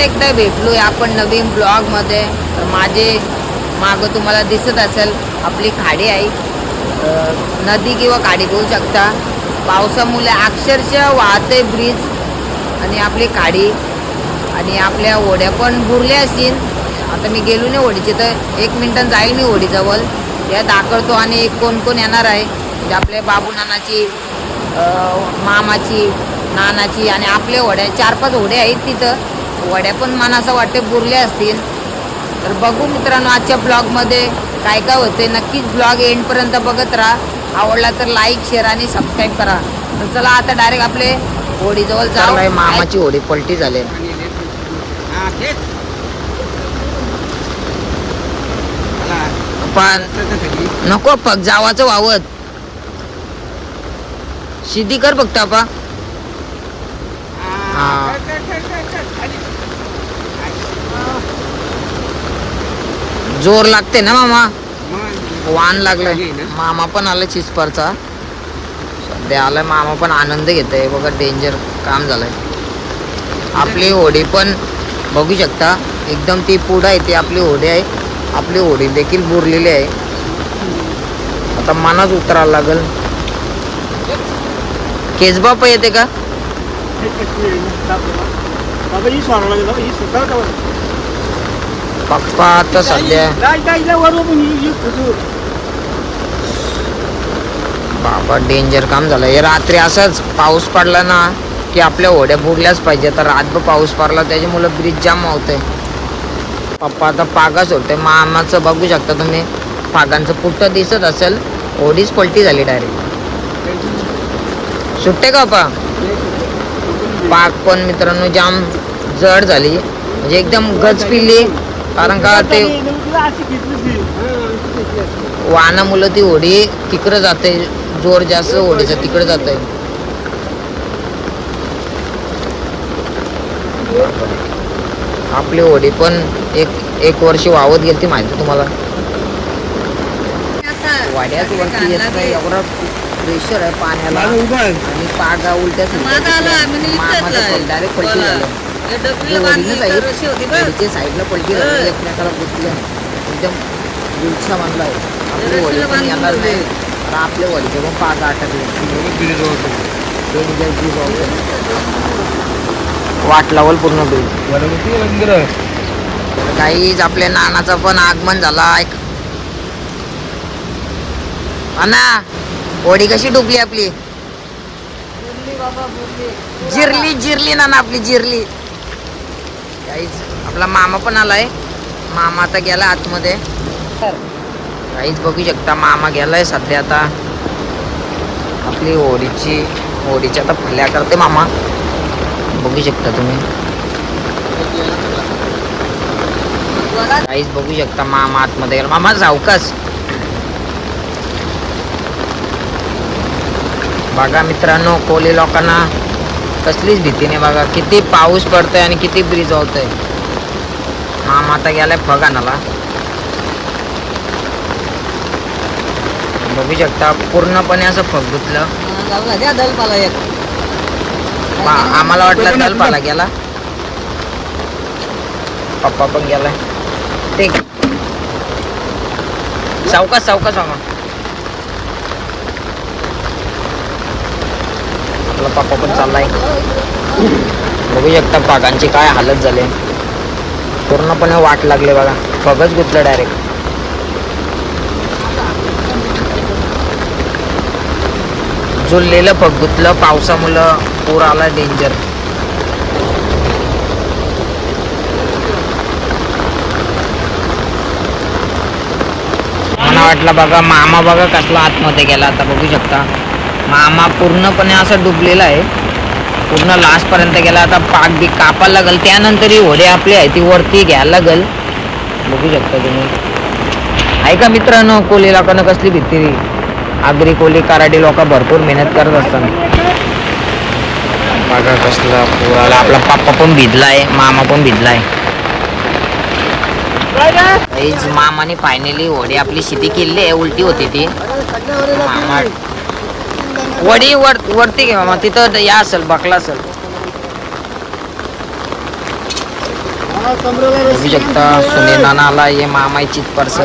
एकदा भेटलोय आपण नवीन ब्लॉग मध्ये. तर माझे मागं तुम्हाला दिसत असेल आपली खाडी आहे, नदी किंवा खाडी बघू शकता. पावसामुळे अक्षरशः वाहते ब्रिज आणि आपली खाडी आणि आपल्या होड्या पण बुरल्या असतील. आता मी गेलो नाही होडीचे, तर 1 मिनिटात जाईल मी होडीजवळ, या दाखवतो. आणि कोण कोण येणार आहे म्हणजे आपल्या बाबू नानाची, मामाची, नानाची आणि आपल्या होड्या 4-5 होड्या आहेत तिथं. वड्या पण मला असं वाटते बुरल्या असतील. तर बघू मित्रांनो आजच्या ब्लॉगमध्ये काय काय होते. नक्कीच ब्लॉग एंडपर्यंत बघत राहा. आवडला तर लाईक, शेअर आणि सबस्क्राईब करा. तर चला आता डायरेक्ट आपले होडीजवळ जाऊ. मामाची होडी पलटी झाली. पण नको फक्त जावाचं वावत शिदी कर फक्त आपा. जोर लागते ना मामा, वाहन लागलंय. मामा पण आलं चिसपरचा, सध्या आलाय मामा पण आनंद घेत आहे बघा. डेंजर काम झालंय. आपली होडी पण बघू शकता एकदम ती पुढं आहे, ती आपली होडी आहे. आपली होडी देखील बुरलेली आहे. आता मनाच उतरायला लागल. केसबाप येते का पप्पा आता सध्या बाबा डेंजर काम झालं. हे रात्री असंच पाऊस पडला ना की आपल्या होड्या बुडल्याच पाहिजे. तर रातभर पाऊस पडला त्याच्यामुळे ब्रिज जाम होतंय. पप्पा आता पागा सोडते. मामाचं बघू शकता तुम्ही, पागांचं पुट्ट दिसत असेल. होडीच पलटी झाली डायरेक्ट. सुट्टे का पप्पा? पाग पण मित्रांनो जाम जड झाली, म्हणजे एकदम गच पिल्ली. कारण का ते वाहनामुळं ती होडी तिकडं जाते, जोर जास्त होडीचं तिकडं जात आहे. आपली होडी पण एक वर्ष वावत गेली ती माहिती तुम्हाला. वाड्याच वरती येत नाही, एवढा प्रेशर आहे पाण्याला आणि पागा उलट्या डायरेक्ट पलटी झालं. साईडला पलटी झाली, एकमेकाला गुंतलं. एकदम गुच्छा बांधला आहे. आपली होडी पण येणार नाही, तर आपल्या होडीचे पण पागा अटकले. डेंजर ब्रिज वाट लावल पूर्ण ब्रिज. काहीच आपल्या नानाचं पण आगमन झाला. ना होडी कशी डुबली आपली? जिरली ना आपली जिरली. काहीच आपला मामा पण आलाय. मामा आता गेला आतमध्ये. काहीच बघू शकता मामा गेलाय सध्या. आता आपली होडीच्या आता फल्या करते मामा, बघू शकता तुम्ही. काहीच बघू शकता मामा आतमध्ये गेला. मामा सावकाश बघा मित्रांनो. कोली लोकांना कसलीच भीती नाही बघा. किती पाऊस पडतोय आणि किती ब्रिज होतोय. मामा आता गेलाय फगानाला, बघू शकता. पूर्णपणे असं फग गुतलं. आम्हाला वाटलं दलपाला गेला. पप्पा पण गेलाय. ते सावकाश मामा. आपला पप्पा पण चाललाय. बघू शकता पागांची काय हालत झाली. पूर्णपणे वाट लागले बघा. फगच गुतलं डायरेक्ट. जुळलेलं फग गुतलं. पावसामुळं पूर आला डेंजर. मला वाटलं बघा मामा बघा कसला आतमध्ये गेला. आता बघू शकता मामा पूर्णपणे असं डुबलेला आहे. पूर्ण लास्ट पर्यंत गेला. आता पाग बी कापायला लागल. त्यानंतर ही होडी आपली आहे ती वरती घ्यायला लागल. बघू शकता तुम्ही. आहे का मित्रांनो कोली लोकांना कसली भीती. आगरी कोली कराडी लोक भरपूर मेहनत करत असतात. बघा कसला पूर आला. आपला पप्पा पण भिजलाय, मामा पण भिजलाय. मामाने फायनली होडी आपली शिदी केली आहे. उलटी होती ती. मामा वडी वरती घे मामा. तिथं या असेल बकला असेल. बघू शकता सुनील नाना आला. हे मामाई चितपरस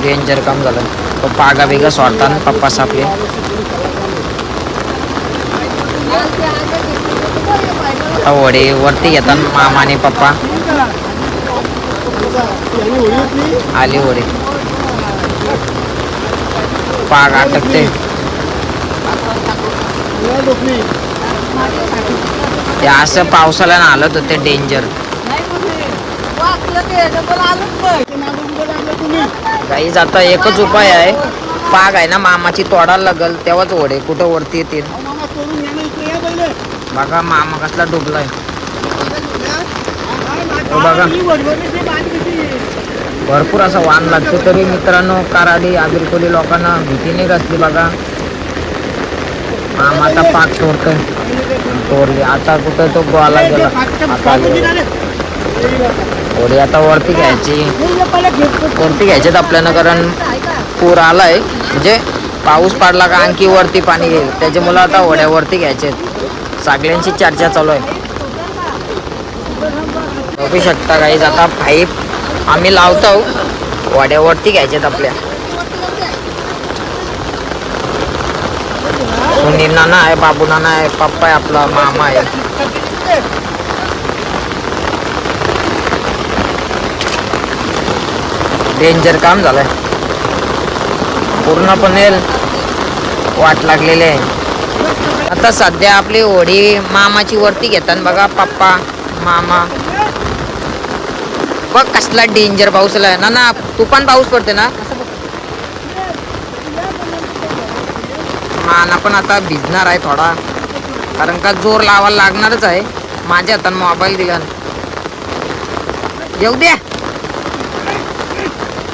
डेंजर काम झालं. पप्पा आगा वेगळं सोडतात पप्पा सापले. आता वडे वरती घेतात मामा आणि पप्पा. आली वडे पाग अटकते. ते असं पावसाला आलं तर ते डेंजर. काही आता एकच उपाय आहे. पाग आहे ना मामाची तोडायला लागल तेव्हाच ओढे कुठं वरती येतील. बघा मामा कसला डुबलाय बघा. भरपूर असा वाहन लागतो तरी मित्रांनो कराडी आबिरकोली लोकांना भीती नाही घातली. बघा मामा आता पाक तोडले. आता कुठं तो गोवाला गेला. आता थोडी आता वरती घ्यायचे आपल्याला कारण पूर आलाय. म्हणजे पाऊस पडला का आणखी वरती पाणी येईल त्याच्यामुळे आता ओढ्यावरती घ्यायचे. सगळ्यांची चर्चा चालू आहे. बघू शकता काही आता पाईप आम्ही लावतो ओढ्यावरती घ्यायचेत आपल्या. सुनील नाना आहे, बाबू नाना आहे, पप्पा आहे, आपला मामा आहे. डेंजर काम झालंय. पूर्णपणे वाट लागलेली आहे. आता सध्या आपली होडी मामाची वरती घेतात बघा पप्पा मामा. बघ कसला डेंजर पाऊस आहे ना. ना तुफान पाऊस पडते ना. माना पण आता भिजणार आहे थोडा कारण का जोर लावायला लागणारच आहे. माझ्या हातात मोबाईल दिला. येऊ द्या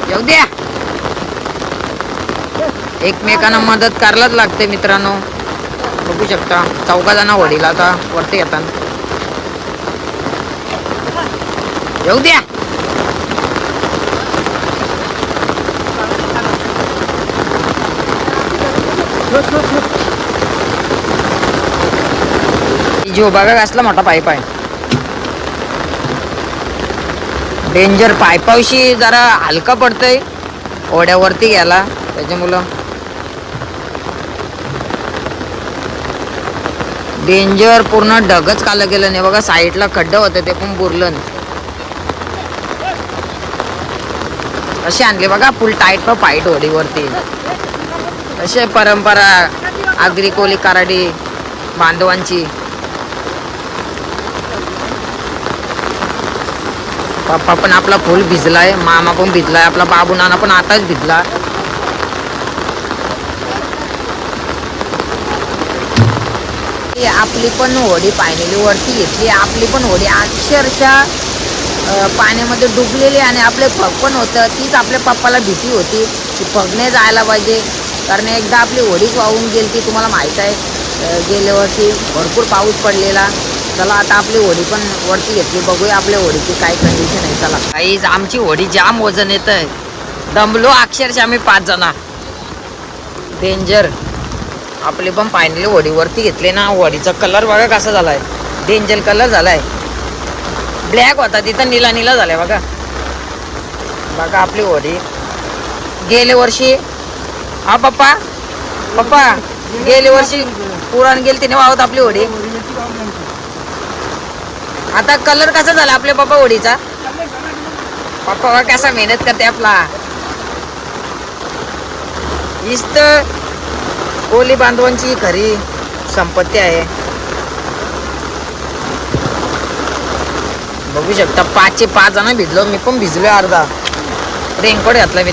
येऊ द्या. एकमेकांना मदत करायलाच लागते मित्रांनो. बघू शकता 4 जण होडीला आता वरती येतात. येऊ द्या. जो बघा कसला मोठा पाईप आहे. डेंजर. पाईपाविषयी जरा हलका पडतंय ओढ्यावरती घ्यायला त्याच्यामुळं डेंजर. पूर्ण ढगच कालं गेलं नाही बघा. साईडला खड्डा होतं ते पण बुरलं. असे आणले बघा फुल टाईट पाईट होडीवरती. असे परंपरा आगरी कोली कराडी बांधवांची. पप्पा पण आपला फुल भिजलाय. मामा पण भिजलाय. आपला बाबू नाना पण आताच भिजला. आपली पण होडी पाण्याली वरती घेतली. आपली पण होडी अक्षरशः पाण्यामध्ये डुबलेली आणि आपले फग पण होतं. तीच आपल्या पप्पाला भीती होती की फगने जायला पाहिजे कारण एकदा आपली होडीच वाहून गेली ती तुम्हाला माहीत आहे. गेल्या वर्षी भरपूर पाऊस पडलेला. चला आता आपली होडी पण वरती घेतली. बघूया आपल्या होडीची काय कंडिशन आहे. चला काहीच आमची होडी जाम वजन येत आहे. दमलो अक्षरशः आम्ही 5 जण. डेंजर. आपली पण फायनली होडी वरती घेतली ना. होडीचा कलर बघा कसा झालाय. डेंजर कलर झालाय. ब्लॅक होता तिथं नीला नीला झालाय बघा. बघा आपली होडी गेल्या वर्षी. हा पप्पा पप्पा गेल्या वर्षी पुराण गेली तिने वाहत आपली होडी. आता कलर कसा झाला आपल्या पप्पा होडीचा. पप्पा कसा मेहनत करते आपला. हीच तर कोली बांधवांची खरी संपत्ती आहे. बघू शकता 5चे 5 जण भिजलो. मी पण भिजलोय अर्धा. रेनकोट घातला मी.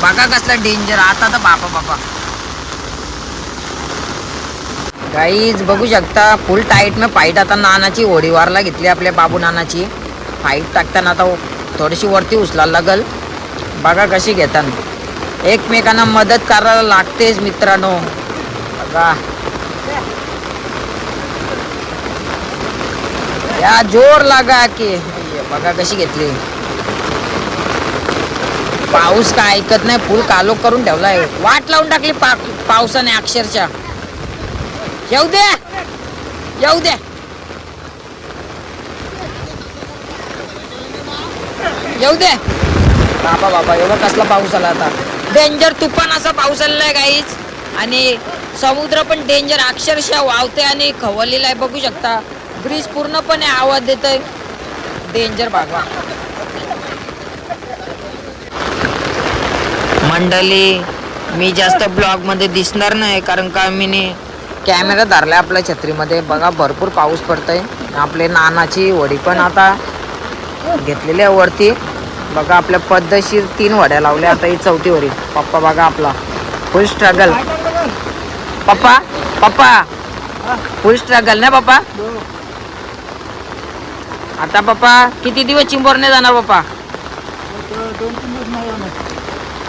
बघा कसला डेंजर. आता तर बापा गाईज बघू शकता फुल टाईट में पाईट. आता नानाची होडी वारला घेतली आपल्या बाबू नानाची. पाईट टाकताना आता थोडीशी वरती उचलायला लागल. बघा कशी घेतात. एकमेकांना मदत करायला लागतेच मित्रांनो. बघा या जोर लागा की. बघा कशी घेतली. पाऊस काय ऐकत नाही. फुल कालोख करून ठेवलाय. वाट लावून टाकली पावसाने अक्षरशः. येऊ द्या येऊ दे, येऊ दे. बाबा बाबा एवढा कसला पाऊस आला आता. डेंजर तुफान असा पाऊस आलेला आहे गाईच. आणि समुद्र पण डेंजर अक्षरशः वावते आणि खवळलेला आहे. बघू शकता ब्रिज पूर्णपणे आवाज देतोय. डेंजर बाबा. मंडळी मी जास्त ब्लॉग मध्ये दिसणार नाही कारण का मी कॅमेरा धरलाय आपल्या छत्रीमध्ये. बघा भरपूर पाऊस पडतोय. आपले नानाची होडी पण आता घेतलेली आहे वरती. बघा आपल्या पद्धतशीर 3 वड्या लावल्या. आता ही 4थी होडी. पप्पा बघा आपला फुल स्ट्रगल. पप्पा पप्पा फुल स्ट्रगल ना पप्पा. आता पप्पा किती दिवस चिंबोरने जाणार पप्पा.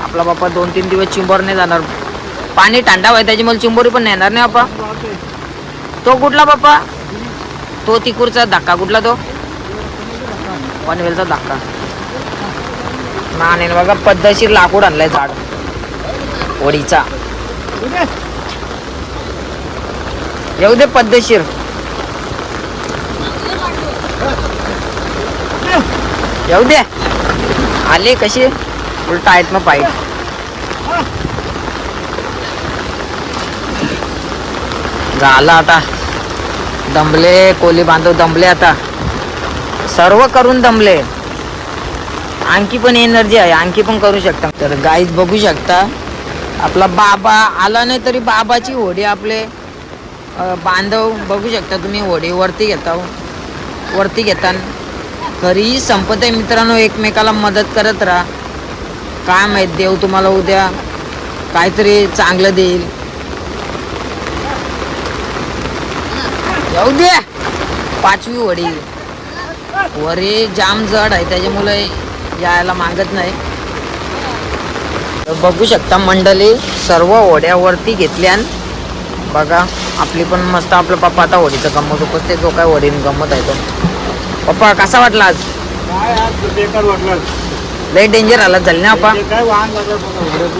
आपला पप्पा 2-3 दिवस चिंबोरने जाणार. पाणी थंडा व्हाय त्याच्यामुळे चिंबोरी पण येणार नाही पप्पा. तो कुठला पप्पा. तो तिकूरचा धक्का कुठला तो पनवेलचा धक्का. नाने बघा पद्धतशीर लाकूड आणलाय झाड होडीचा. येऊ दे पद्धतशीर. येऊ दे. आले कशी उलटा आहेत मग पाईट. झालं आता. दमले कोली बांधव दमले आता. सर्व करून दमले. आणखी पण एनर्जी आहे. आणखी पण करू शकता. तर गाईज बघू शकता आपला बाबा आला नाही तरी बाबाची होडी आपले बांधव बघू शकता तुम्ही. होडी वरती घेता. घरी संपत आहे मित्रांनो. एकमेकाला मदत करत राहा. काय माहित देव तुम्हाला उद्या काहीतरी चांगलं देईल. जाऊ दे. 5वी होडी. वरी जाम जड आहे त्याच्यामुळे यायला मागत नाही. बघू शकता मंडळी सर्व होड्यावरती घेतल्यान. बघा आपली पण मस्त. आपलं पप्पा आता होडीचं गंमत उपसते. जो काय होडीने गंमत आहे तो. पप्पा कसा वाटला आज. लय डेंजर आला झाली ना पप्पा.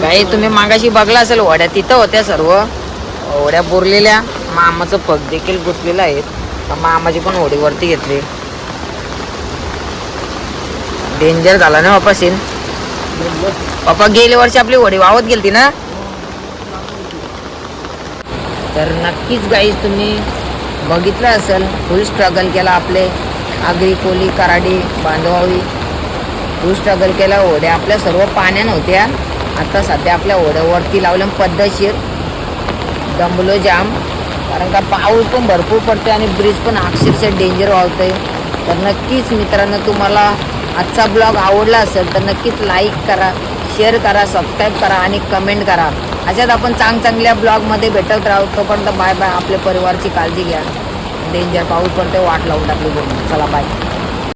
काही तुम्ही मागाशी बघला असेल होड्या तिथं होत्या सर्व होड्या बोरलेल्या. मामाचं पग देखील गुंतलेलं आहे. मामाची पण होडीवरती घेतली. डेंजर झाला ना बापा सीन. पप्पा गेल्या वर्षी आपली होडी वावत गेलती ना. तर नक्कीच गाईज तुम्ही बघितलं असेल. फुल स्ट्रगल केला आपले आगरी कोली कराडी बांधवावी. फुल स्ट्रगल केला. होड्या आपल्या सर्व पाण्यानं होत्या. आता सध्या आपल्या होड्यावरती लावल्या पद्धतशीर. दमलो जाम कारण का पाऊस पण भरपूर पडतोय आणि ब्रिज पण अक्षरशः डेंजर वावतंय. तर नक्कीच मित्रांनो तुम्हाला आजचा ब्लॉग आवडला असेल तर नक्कीच लाईक करा, शेअर करा, सबस्क्राईब करा आणि कमेंट करा. अशात आपण चांगल्या ब्लॉगमध्ये भेटत राहू. तोपर्यंत बाय बाय. आपल्या परिवारची काळजी घ्या. डेंजर पाऊस पडतोय. वाट लावून टाकली. चला बाय.